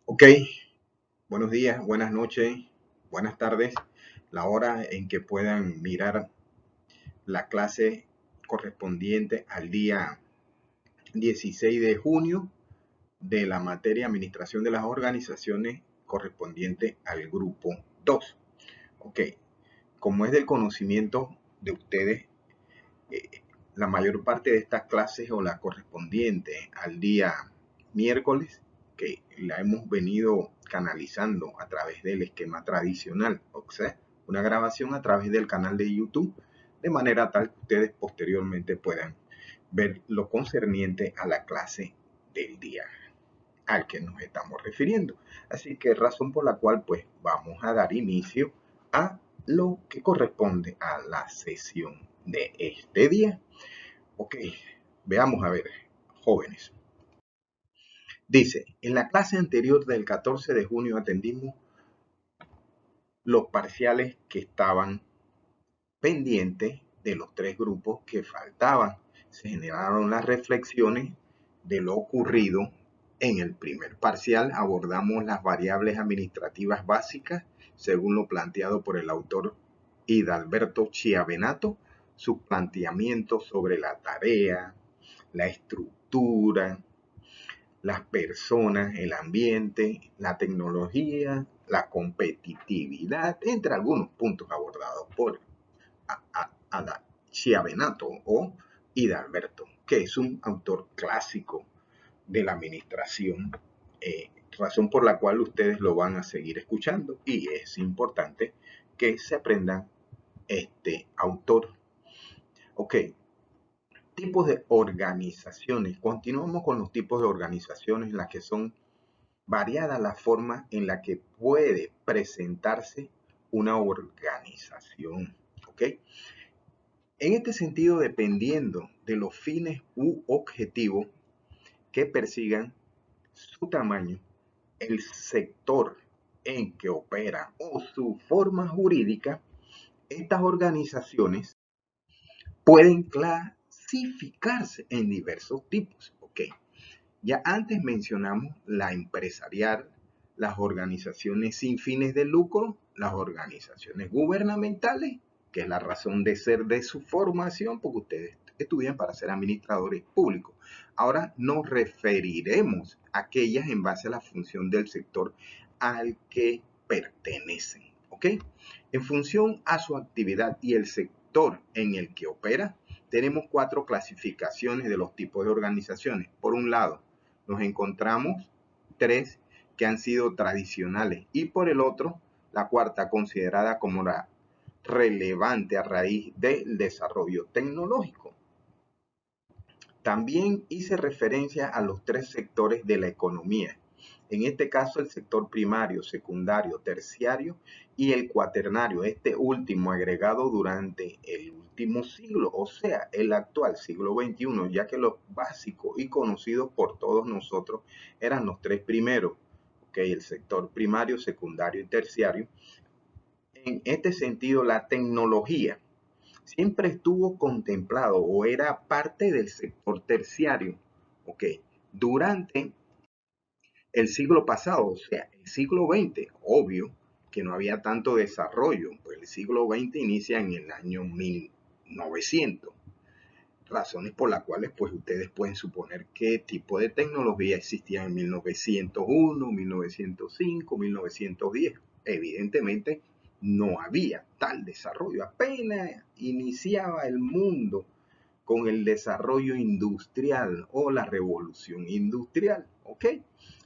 Ok, buenos días, buenas noches, buenas tardes. La hora en que puedan mirar la clase correspondiente al día 16 de junio de la materia Administración de las Organizaciones correspondiente al grupo 2. Ok, como es del conocimiento de ustedes, eh, la mayor parte de estas clases o la correspondiente al día miércoles, que la hemos venido canalizando a través del esquema tradicional, o sea, una grabación a través del canal de YouTube, de manera tal que ustedes posteriormente puedan ver lo concerniente a la clase del día al que nos estamos refiriendo. Así que razón por la cual pues vamos a dar inicio a lo que corresponde a la sesión de este día. Ok, veamos a ver, jóvenes. Dice, en la clase anterior del 14 de junio atendimos los parciales que estaban pendientes de los tres grupos que faltaban. Se generaron las reflexiones de lo ocurrido en el primer parcial. Abordamos las variables administrativas básicas según lo planteado por el autor Hidalberto Chiavenato, sus planteamientos sobre la tarea, la estructura, las personas, el ambiente, la tecnología, la competitividad, entre algunos puntos abordados por Chiavenato o Hidalberto, que es un autor clásico de la administración, razón por la cual ustedes lo van a seguir escuchando y es importante que se aprendan este autor. Ok, tipos de organizaciones. Continuamos con los tipos de organizaciones, las que son variada la forma en la que puede presentarse una organización. ¿Ok? En este sentido, dependiendo de los fines u objetivos que persigan, su tamaño, el sector en que opera o su forma jurídica, estas organizaciones pueden clasificarse en diversos tipos. ¿Ok? Ya antes mencionamos la empresarial, las organizaciones sin fines de lucro, las organizaciones gubernamentales, que es la razón de ser de su formación, porque ustedes estudian para ser administradores públicos. Ahora nos referiremos a aquellas en base a la función del sector al que pertenecen. ¿Ok? En función a su actividad y el sector en el que opera, tenemos cuatro clasificaciones de los tipos de organizaciones. Por un lado, nos encontramos tres que han sido tradicionales y por el otro, la cuarta considerada como la relevante a raíz del desarrollo tecnológico. También hice referencia a los tres sectores de la economía. En este caso, el sector primario, secundario, terciario y el cuaternario, este último agregado durante el último siglo, o sea, el actual siglo XXI, ya que los básicos y conocidos por todos nosotros eran los tres primeros, okay, el sector primario, secundario y terciario. En este sentido, la tecnología siempre estuvo contemplado o era parte del sector terciario, ¿ok? Durante el siglo pasado, o sea, el siglo XX, obvio que no había tanto desarrollo, pues el siglo XX inicia en el año 1900, razones por las cuales pues ustedes pueden suponer qué tipo de tecnología existía en 1901, 1905, 1910. Evidentemente no había tal desarrollo, apenas iniciaba el mundo con el desarrollo industrial o la revolución industrial, ¿ok?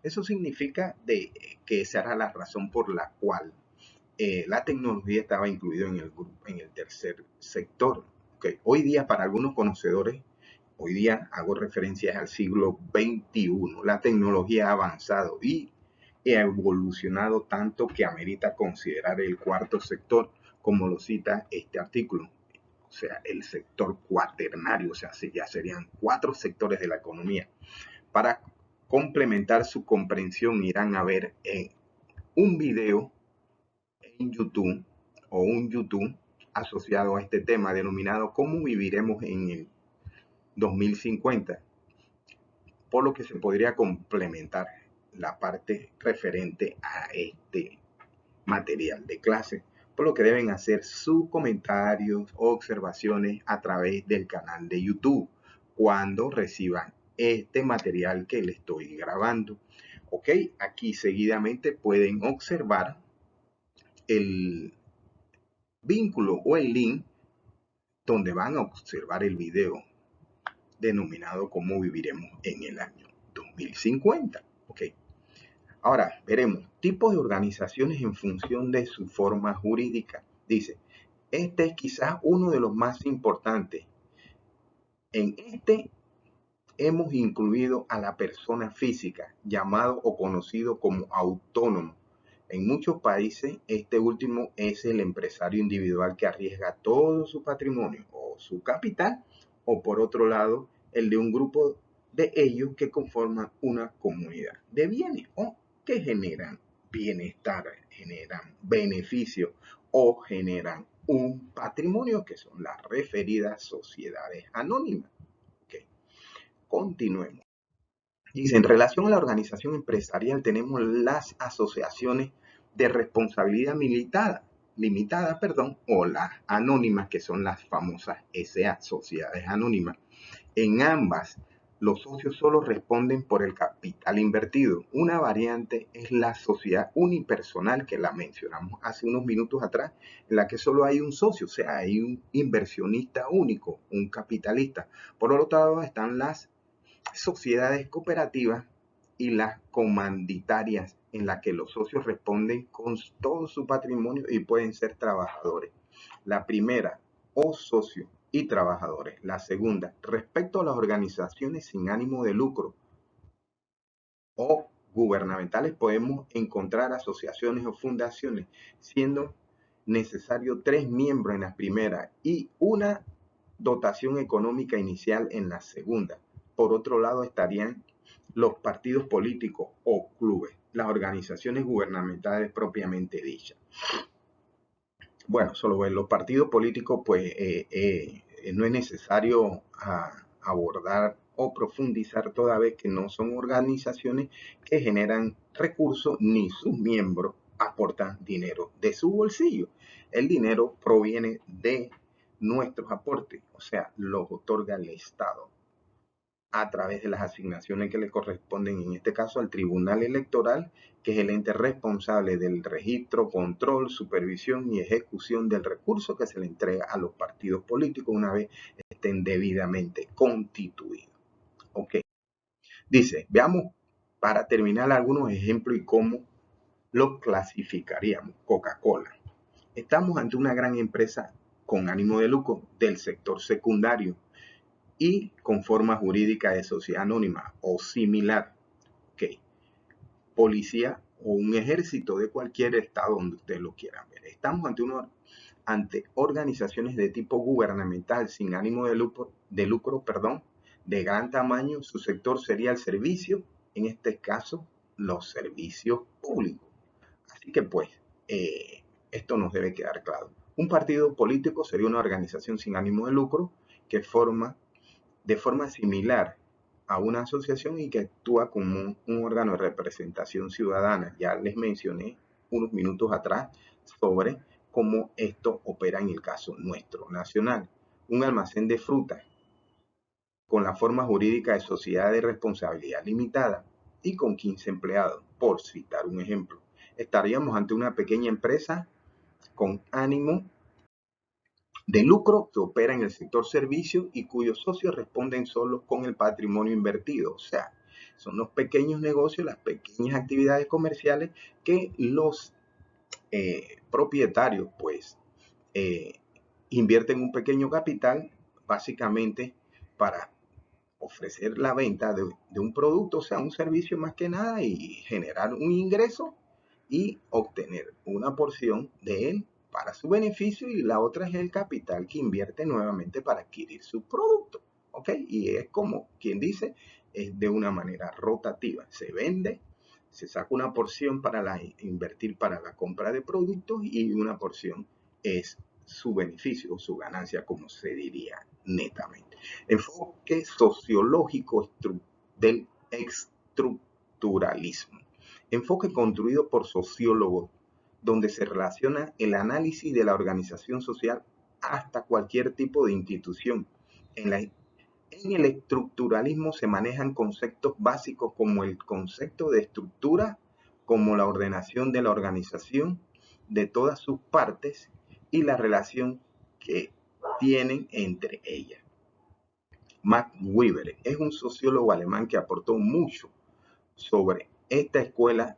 Eso significa que esa era la razón por la cual la tecnología estaba incluida en el tercer sector. Okay. Hoy día, para algunos conocedores, hoy día hago referencias al siglo XXI. La tecnología ha avanzado y ha evolucionado tanto que amerita considerar el cuarto sector, como lo cita este artículo. O sea, el sector cuaternario, o sea, ya serían cuatro sectores de la economía. Para complementar su comprensión, irán a ver un video en YouTube o un YouTube asociado a este tema denominado ¿Cómo viviremos en el 2050? Por lo que se podría complementar la parte referente a este material de clase, por lo que deben hacer sus comentarios o observaciones a través del canal de YouTube cuando reciban este material que le estoy grabando. Ok, aquí seguidamente pueden observar el vínculo o el link donde van a observar el video denominado Cómo viviremos en el año 2050. Ok. Ahora, veremos tipos de organizaciones en función de su forma jurídica. Dice, este es quizás uno de los más importantes. En este hemos incluido a la persona física, llamado o conocido como autónomo. En muchos países, este último es el empresario individual que arriesga todo su patrimonio o su capital, o por otro lado, el de un grupo de ellos que conforman una comunidad de bienes o que generan bienestar, generan beneficio o generan un patrimonio, que son las referidas sociedades anónimas. Okay. Continuemos. Dice, en relación a la organización empresarial tenemos las asociaciones de responsabilidad limitada, o las anónimas, que son las famosas SA, sociedades anónimas. En ambas, los socios solo responden por el capital invertido. Una variante es la sociedad unipersonal, que la mencionamos hace unos minutos atrás, en la que solo hay un socio, o sea, hay un inversionista único, un capitalista. Por otro lado están las sociedades cooperativas y las comanditarias, en las que los socios responden con todo su patrimonio y pueden ser trabajadores. La primera, o socios y trabajadores. La segunda, respecto a las organizaciones sin ánimo de lucro o gubernamentales, podemos encontrar asociaciones o fundaciones, siendo necesario 3 miembros en la primera y una dotación económica inicial en la segunda. Por otro lado estarían los partidos políticos o clubes, las organizaciones gubernamentales propiamente dichas. Bueno, solo en los partidos políticos, pues no es necesario abordar o profundizar, toda vez que no son organizaciones que generan recursos ni sus miembros aportan dinero de su bolsillo. El dinero proviene de nuestros aportes, o sea, los otorga el Estado a través de las asignaciones que le corresponden, en este caso al Tribunal Electoral, que es el ente responsable del registro, control, supervisión y ejecución del recurso que se le entrega a los partidos políticos una vez estén debidamente constituidos. Ok. Dice, veamos para terminar algunos ejemplos y cómo lo clasificaríamos. Coca-Cola. Estamos ante una gran empresa con ánimo de lucro del sector secundario y con forma jurídica de sociedad anónima o similar. Okay. Policía o un ejército de cualquier estado donde ustedes lo quieran ver. Estamos ante organizaciones de tipo gubernamental sin ánimo de lucro, de gran tamaño. Su sector sería el servicio, en este caso los servicios públicos. Así que pues esto nos debe quedar claro. Un partido político sería una organización sin ánimo de lucro que forma de forma similar a una asociación y que actúa como un órgano de representación ciudadana. Ya les mencioné unos minutos atrás sobre cómo esto opera en el caso nuestro nacional. Un almacén de frutas con la forma jurídica de sociedad de responsabilidad limitada y con 15 empleados, por citar un ejemplo. Estaríamos ante una pequeña empresa con ánimo de lucro que opera en el sector servicio y cuyos socios responden solo con el patrimonio invertido. O sea, son los pequeños negocios, las pequeñas actividades comerciales que los propietarios pues invierten un pequeño capital básicamente para ofrecer la venta de un producto, o sea, un servicio más que nada, y generar un ingreso y obtener una porción de él para su beneficio, y la otra es el capital que invierte nuevamente para adquirir su producto. ¿Ok? Y es como quien dice, es de una manera rotativa. Se vende, se saca una porción para invertir para la compra de productos y una porción es su beneficio o su ganancia, como se diría netamente. Enfoque sociológico del estructuralismo. enfoque construido por sociólogos, donde se relaciona el análisis de la organización social hasta cualquier tipo de institución. En el estructuralismo se manejan conceptos básicos como el concepto de estructura, como la ordenación de la organización de todas sus partes y la relación que tienen entre ellas. Max Weber es un sociólogo alemán que aportó mucho sobre esta escuela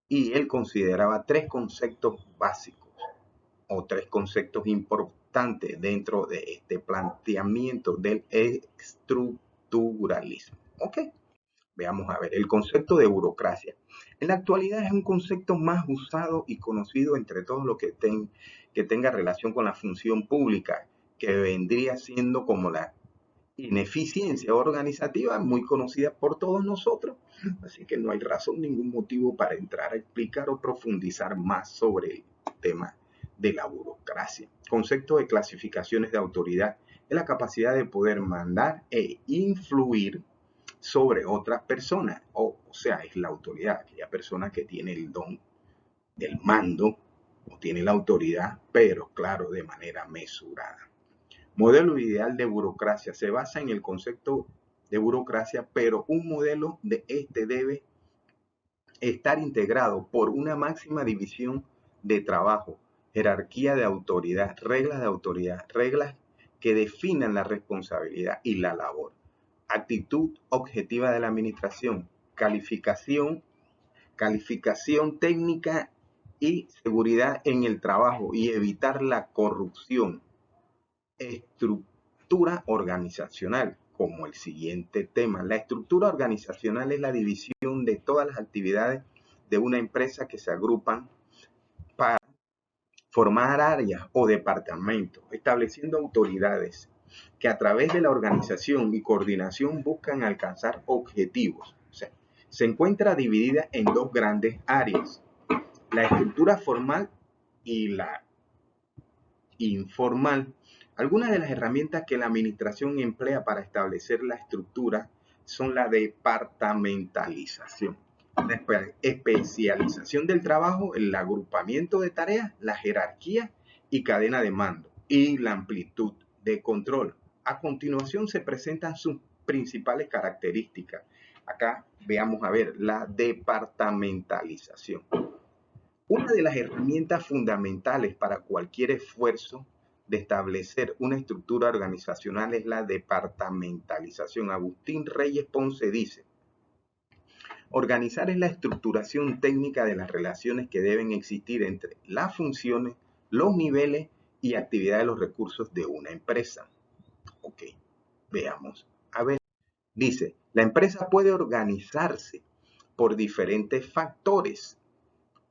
y él consideraba tres conceptos básicos o tres conceptos importantes dentro de este planteamiento del estructuralismo. ¿Ok? Veamos a ver, el concepto de burocracia. En la actualidad es un concepto más usado y conocido entre todos los que tenga relación con la función pública, que vendría siendo como la ineficiencia organizativa muy conocida por todos nosotros, así que no hay razón, ningún motivo para entrar a explicar o profundizar más sobre el tema de la burocracia. Concepto de clasificaciones de autoridad es la capacidad de poder mandar e influir sobre otras personas, o sea, es la autoridad, aquella persona que tiene el don del mando o tiene la autoridad, pero claro, de manera mesurada. Modelo ideal de burocracia se basa en el concepto de burocracia, pero un modelo de este debe estar integrado por una máxima división de trabajo, jerarquía de autoridad, reglas que definan la responsabilidad y la labor, actitud objetiva de la administración, calificación técnica y seguridad en el trabajo y evitar la corrupción. Estructura organizacional, como el siguiente tema. La estructura organizacional es la división de todas las actividades de una empresa que se agrupan para formar áreas o departamentos, estableciendo autoridades que a través de la organización y coordinación buscan alcanzar objetivos. O sea, se encuentra dividida en dos grandes áreas, la estructura formal y la informal. Algunas de las herramientas que la administración emplea para establecer la estructura son la departamentalización, la especialización del trabajo, el agrupamiento de tareas, la jerarquía y cadena de mando y la amplitud de control. A continuación se presentan sus principales características. Acá veamos a ver la departamentalización. Una de las herramientas fundamentales para cualquier esfuerzo de establecer una estructura organizacional es la departamentalización. Agustín Reyes Ponce dice, organizar es la estructuración técnica de las relaciones que deben existir entre las funciones, los niveles y actividad de los recursos de una empresa. Ok, veamos. A ver, dice, la empresa puede organizarse por diferentes factores.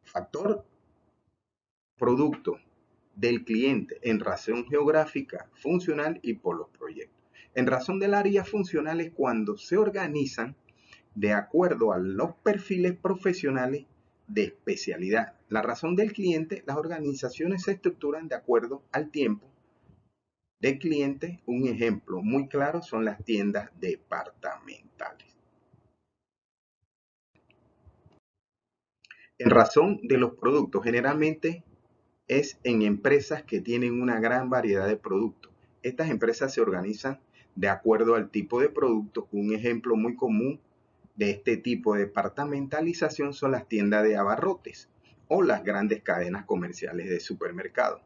Factor producto del cliente en razón geográfica, funcional y por los proyectos. En razón del área funcional es cuando se organizan de acuerdo a los perfiles profesionales de especialidad. La razón del cliente, las organizaciones se estructuran de acuerdo al tiempo del cliente. Un ejemplo muy claro son las tiendas departamentales. En razón de los productos, generalmente es en empresas que tienen una gran variedad de productos. Estas empresas se organizan de acuerdo al tipo de producto. Un ejemplo muy común de este tipo de departamentalización son las tiendas de abarrotes o las grandes cadenas comerciales de supermercados.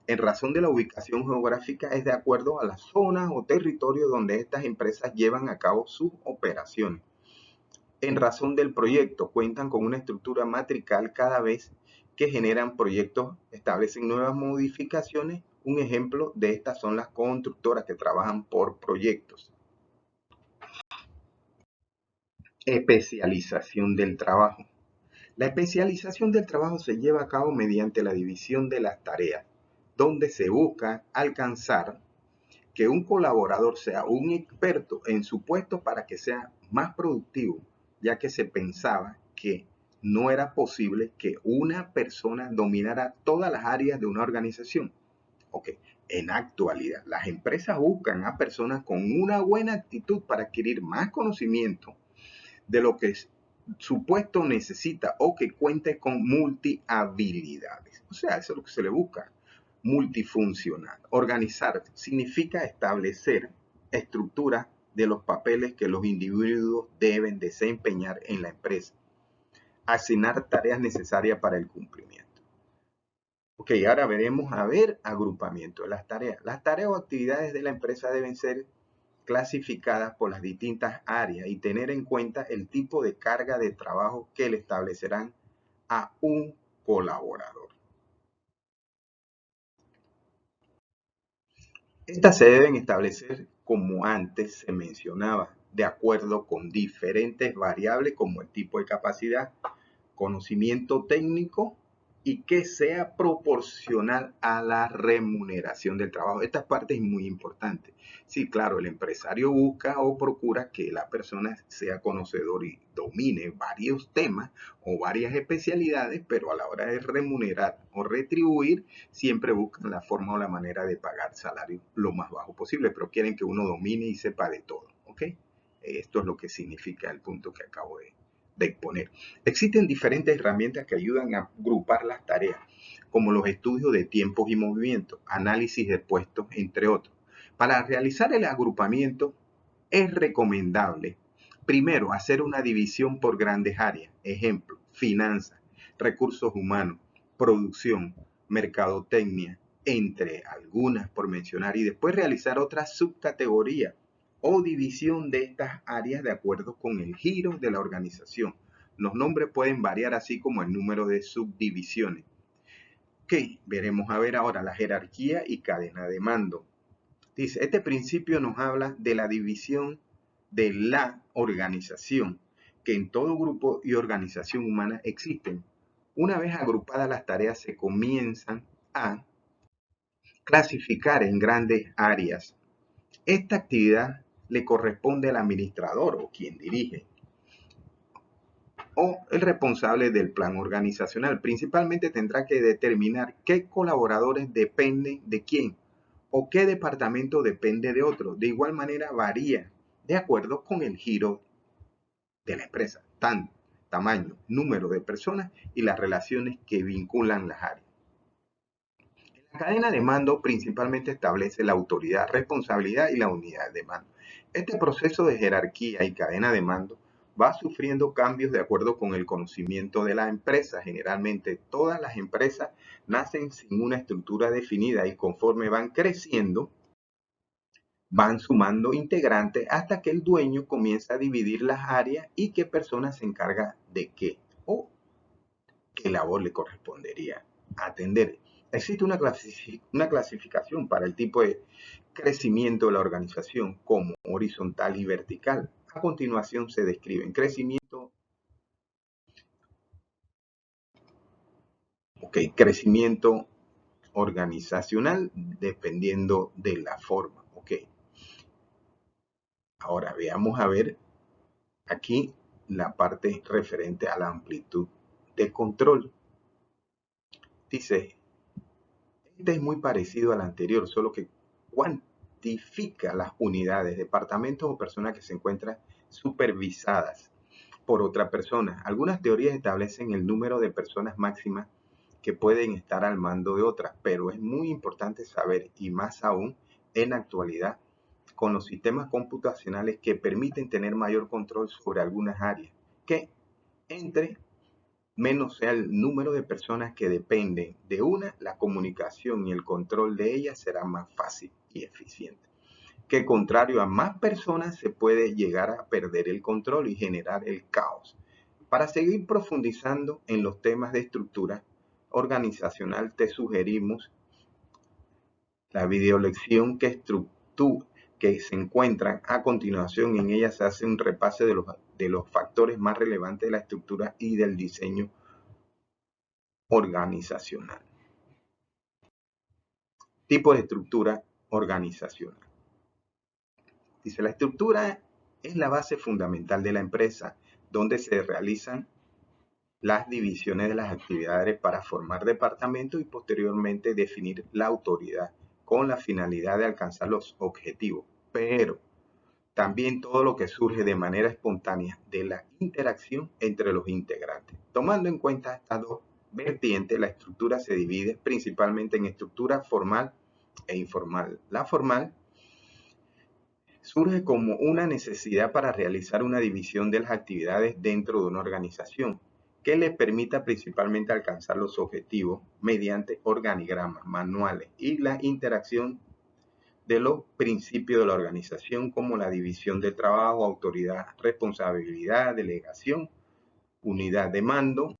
En razón de la ubicación geográfica es de acuerdo a la zona o territorio donde estas empresas llevan a cabo sus operaciones. En razón del proyecto, cuentan con una estructura matrical cada vez que generan proyectos, establecen nuevas modificaciones. Un ejemplo de estas son las constructoras que trabajan por proyectos. Especialización del trabajo. La especialización del trabajo se lleva a cabo mediante la división de las tareas, donde se busca alcanzar que un colaborador sea un experto en su puesto para que sea más productivo, ya que se pensaba que no era posible que una persona dominara todas las áreas de una organización. Okay. En actualidad, las empresas buscan a personas con una buena actitud para adquirir más conocimiento de lo que su puesto necesita o que cuente con multihabilidades. O sea, eso es lo que se le busca. Multifuncional. Organizar significa establecer estructuras de los papeles que los individuos deben desempeñar en la empresa. Asignar tareas necesarias para el cumplimiento. Ok, ahora veremos agrupamiento de las tareas. Las tareas o actividades de la empresa deben ser clasificadas por las distintas áreas y tener en cuenta el tipo de carga de trabajo que le establecerán a un colaborador. Estas se deben establecer como antes se mencionaba, de acuerdo con diferentes variables como el tipo de capacidad, conocimiento técnico y que sea proporcional a la remuneración del trabajo. Esta parte es muy importante. Sí, claro, el empresario busca o procura que la persona sea conocedor y domine varios temas o varias especialidades, pero a la hora de remunerar o retribuir, siempre buscan la forma o la manera de pagar salario lo más bajo posible, pero quieren que uno domine y sepa de todo. ¿Ok? Esto es lo que significa el punto que acabo de exponer. Existen diferentes herramientas que ayudan a agrupar las tareas, como los estudios de tiempos y movimientos, análisis de puestos, entre otros. Para realizar el agrupamiento es recomendable, primero, hacer una división por grandes áreas, ejemplo, finanzas, recursos humanos, producción, mercadotecnia, entre algunas por mencionar, y después realizar otra subcategoría o división de estas áreas de acuerdo con el giro de la organización. Los nombres pueden variar así como el número de subdivisiones. Ok, veremos a ver ahora la jerarquía y cadena de mando. Dice, este principio nos habla de la división de la organización, que en todo grupo y organización humana existen. Una vez agrupadas las tareas se comienzan a clasificar en grandes áreas. Esta actividad le corresponde al administrador o quien dirige o el responsable del plan organizacional. Principalmente tendrá que determinar qué colaboradores dependen de quién o qué departamento depende de otro. De igual manera varía de acuerdo con el giro de la empresa, tamaño, número de personas y las relaciones que vinculan las áreas. La cadena de mando principalmente establece la autoridad, responsabilidad y la unidad de mando. Este proceso de jerarquía y cadena de mando va sufriendo cambios de acuerdo con el conocimiento de la empresa. Generalmente todas las empresas nacen sin una estructura definida y conforme van creciendo, van sumando integrantes hasta que el dueño comienza a dividir las áreas y qué persona se encarga de qué o qué labor le correspondería atender. Existe una clasificación para el tipo de crecimiento de la organización como horizontal y vertical. A continuación se describen crecimiento organizacional dependiendo de la forma. Ahora veamos a ver aquí la parte referente a la amplitud de control. Dice, este es muy parecido al anterior, solo que cuantifica las unidades, departamentos o personas que se encuentran supervisadas por otra persona. Algunas teorías establecen el número de personas máximas que pueden estar al mando de otras, pero es muy importante saber, y más aún en la actualidad, con los sistemas computacionales que permiten tener mayor control sobre algunas áreas, que entre menos sea el número de personas que dependen de una, la comunicación y el control de ellas será más fácil y eficiente. Que contrario a más personas se puede llegar a perder el control y generar el caos. Para seguir profundizando en los temas de estructura organizacional, te sugerimos la videolección que se encuentran a continuación. En ella se hace un repaso de los factores más relevantes de la estructura y del diseño organizacional. Tipo de estructura organizacional. Dice, la estructura es la base fundamental de la empresa, donde se realizan las divisiones de las actividades para formar departamentos y posteriormente definir la autoridad con la finalidad de alcanzar los objetivos. Pero También todo lo que surge de manera espontánea de la interacción entre los integrantes. Tomando en cuenta estas dos vertientes, la estructura se divide principalmente en estructura formal e informal. La formal surge como una necesidad para realizar una división de las actividades dentro de una organización que le permita principalmente alcanzar los objetivos mediante organigramas, manuales y la interacción de los principios de la organización como la división del trabajo, autoridad, responsabilidad, delegación, unidad de mando,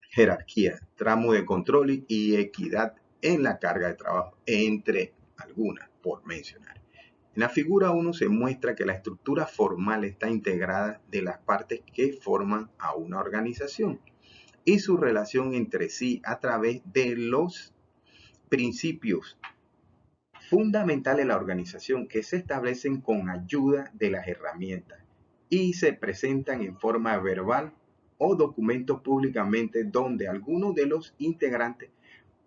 jerarquía, tramo de control y equidad en la carga de trabajo, entre algunas, por mencionar. En la figura 1 se muestra que la estructura formal está integrada de las partes que forman a una organización y su relación entre sí a través de los principios fundamentales de la organización que se establecen con ayuda de las herramientas y se presentan en forma verbal o documentos públicamente donde algunos de los integrantes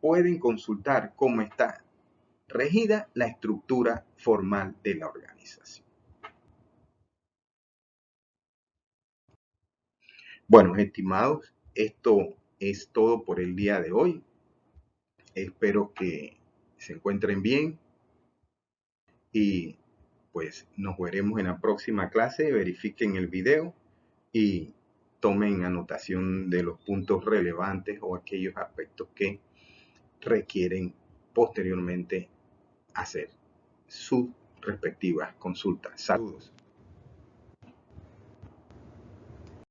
pueden consultar cómo está regida la estructura formal de la organización. Bueno, estimados, esto es todo por el día de hoy. Espero que se encuentren bien y pues nos veremos en la próxima clase. Verifiquen el video y tomen anotación de los puntos relevantes o aquellos aspectos que requieren posteriormente hacer sus respectivas consultas. Saludos.